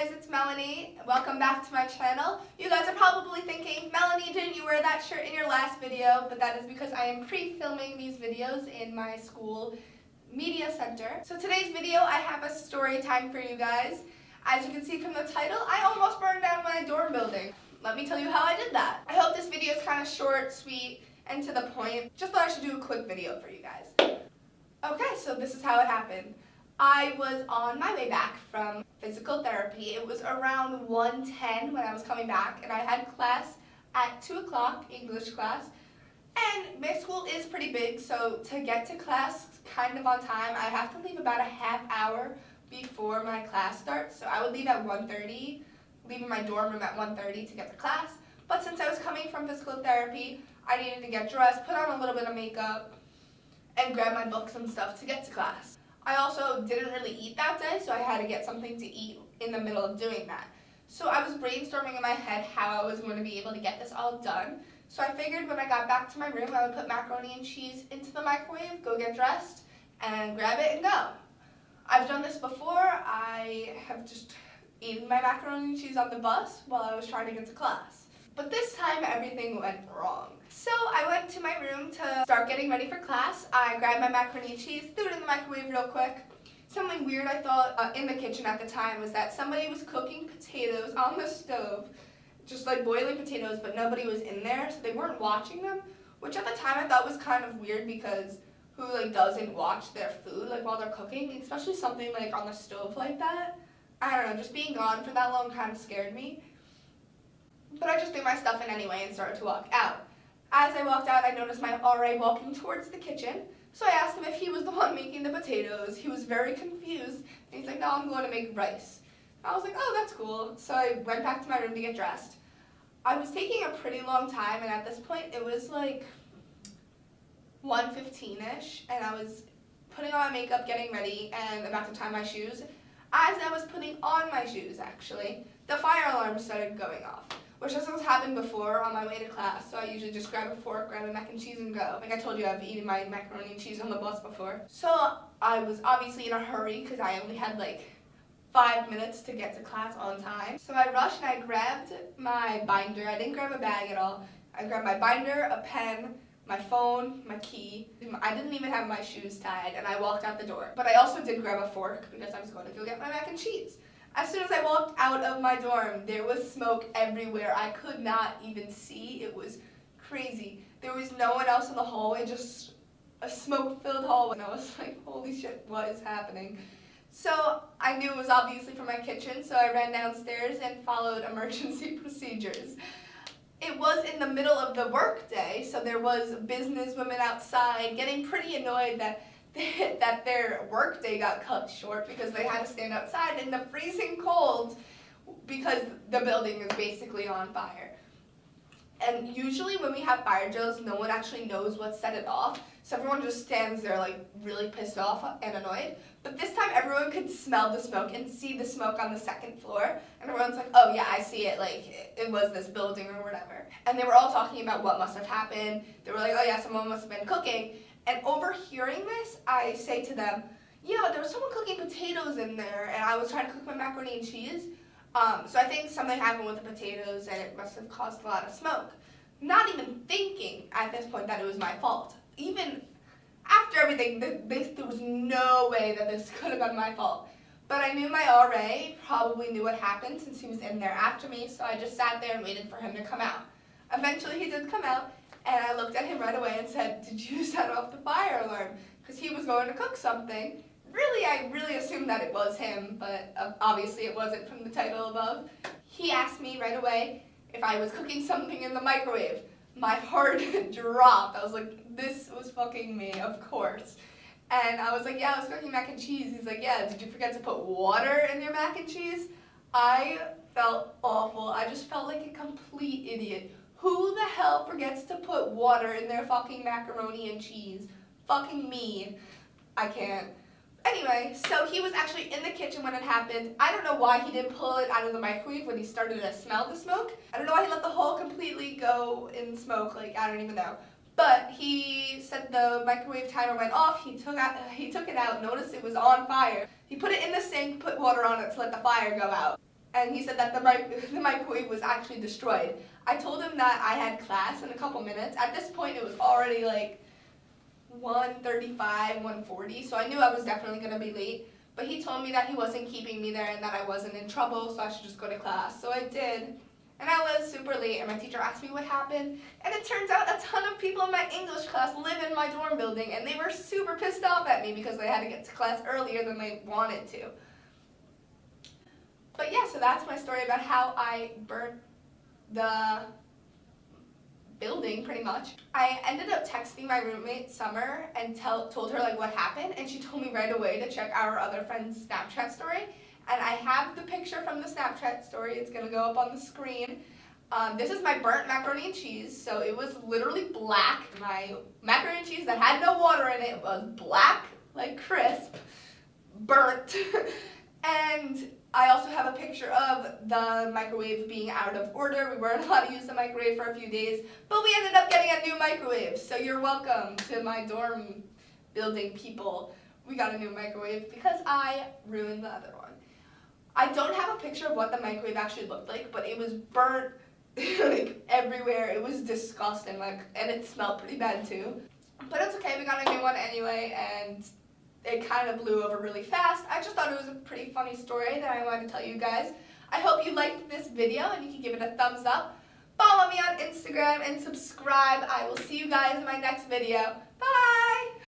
guys, it's Melanie. Welcome back to my channel. You guys are probably thinking, Melanie, didn't you wear that shirt in your last video? But that is because I am pre-filming these videos in my school media center. So today's video, I have a story time for you guys. As you can see from the title, I almost burned down my dorm building. Let me tell you how I did that. I hope this video is kind of short, sweet, and to the point. Just thought I should do a quick video for you guys. Okay, so this is how it happened. I was on my way back from physical therapy. It was around 1:10 when I was coming back, and I had class at 2 o'clock, English class. And my school is pretty big, so to get to class kind of on time, I have to leave about a half hour before my class starts. So I would leave at 1:30, leaving my dorm room at 1:30 to get to class. But since I was coming from physical therapy, I needed to get dressed, put on a little bit of makeup, and grab my books and stuff to get to class. I also didn't really eat that day, so I had to get something to eat in the middle of doing that. So I was brainstorming in my head how I was going to be able to get this all done. So I figured when I got back to my room, I would put macaroni and cheese into the microwave, go get dressed, and grab it and go. I've done this before. I have just eaten my macaroni and cheese on the bus while I was trying to get to class. But this time, everything went wrong. So I went to my room to start getting ready for class. I grabbed my macaroni and cheese, threw it in the microwave real quick. Something weird I thought in the kitchen at the time was that somebody was cooking potatoes on the stove, just like boiling potatoes, but nobody was in there, so they weren't watching them, which at the time I thought was kind of weird because who doesn't watch their food while they're cooking, especially something on the stove like that. I don't know, just being gone for that long kind of scared me. But I just threw my stuff in anyway and started to walk out. As I walked out, I noticed my RA walking towards the kitchen. So I asked him if he was the one making the potatoes. He was very confused. And he's like, no, I'm going to make rice. I was like, oh, that's cool. So I went back to my room to get dressed. I was taking a pretty long time, and at this point, it was 1:15-ish, and I was putting on my makeup, getting ready, and about to tie my shoes. As I was putting on my shoes, actually, the fire alarm started going off, which has happened before on my way to class, so I usually just grab a fork, grab a mac and cheese, and go. Like I told you, I've eaten my macaroni and cheese on the bus before. So I was obviously in a hurry because I only had 5 minutes to get to class on time. So I rushed and I grabbed my binder. I didn't grab a bag at all. I grabbed my binder, a pen, my phone, my key. I didn't even have my shoes tied, and I walked out the door. But I also did grab a fork because I was going to go get my mac and cheese. As soon as I walked out of my dorm, there was smoke everywhere. I could not even see. It was crazy. There was no one else in the hallway, just a smoke-filled hallway. And I was like, holy shit, what is happening? So I knew it was obviously from my kitchen, so I ran downstairs and followed emergency procedures. It was in the middle of the workday, so there was businesswomen outside getting pretty annoyed that their workday got cut short because they had to stand outside in the freezing cold because the building is basically on fire. And usually when we have fire drills, no one actually knows what set it off, so everyone just stands there really pissed off and annoyed. But this time everyone could smell the smoke and see the smoke on the second floor, and everyone's like, oh yeah, I see it, it was this building or whatever. And they were all talking about what must have happened. They were like, oh yeah, someone must have been cooking. And overhearing this, I say to them, yeah, there was someone cooking potatoes in there, and I was trying to cook my macaroni and cheese. So I think something happened with the potatoes, and it must have caused a lot of smoke. Not even thinking at this point that it was my fault. Even after everything, there was no way that this could have been my fault. But I knew my RA probably knew what happened since he was in there after me, so I just sat there and waited for him to come out. Eventually he did come out, and I looked at him right away and said, did you set off the fire alarm? Because he was going to cook something. I really assumed that it was him, but obviously it wasn't from the title above. He asked me right away if I was cooking something in the microwave. My heart dropped. I was like, this was fucking me, of course. And I was like, yeah, I was cooking mac and cheese. He's like, yeah, did you forget to put water in your mac and cheese? I felt awful. I just felt like a complete idiot. Who the hell forgets to put water in their fucking macaroni and cheese? Fucking me. I can't. Anyway, so he was actually in the kitchen when it happened. I don't know why he didn't pull it out of the microwave when he started to smell the smoke. I don't know why he let the whole completely go in smoke, I don't even know. But he said the microwave timer went off, he took it out, noticed it was on fire. He put it in the sink, put water on it to let the fire go out. and he said that the microwave was actually destroyed. I told him that I had class in a couple minutes. At this point, it was already like 1:35, 1:40, so I knew I was definitely going to be late. But he told me that he wasn't keeping me there and that I wasn't in trouble, so I should just go to class. So I did. And I was super late, and my teacher asked me what happened. And it turns out a ton of people in my English class live in my dorm building, and they were super pissed off at me because they had to get to class earlier than they wanted to. But yeah, so that's my story about how I burnt the building, pretty much. I ended up texting my roommate Summer and told her like what happened, and she told me right away to check our other friend's Snapchat story. And I have the picture from the Snapchat story. It's gonna go up on the screen. This is my burnt macaroni and cheese, so it was literally black. My macaroni and cheese that had no water in it was black, like crisp, burnt. And I also have a picture of the microwave being out of order. We weren't allowed to use the microwave for a few days, but we ended up getting a new microwave. So you're welcome to my dorm building people. We got a new microwave because I ruined the other one. I don't have a picture of what the microwave actually looked like, but it was burnt like everywhere. It was disgusting, and it smelled pretty bad too. But it's okay, we got a new one anyway, and it kind of blew over really fast. I just thought it was a pretty funny story that I wanted to tell you guys. I hope you liked this video and you can give it a thumbs up. Follow me on Instagram and subscribe. I will see you guys in my next video. Bye!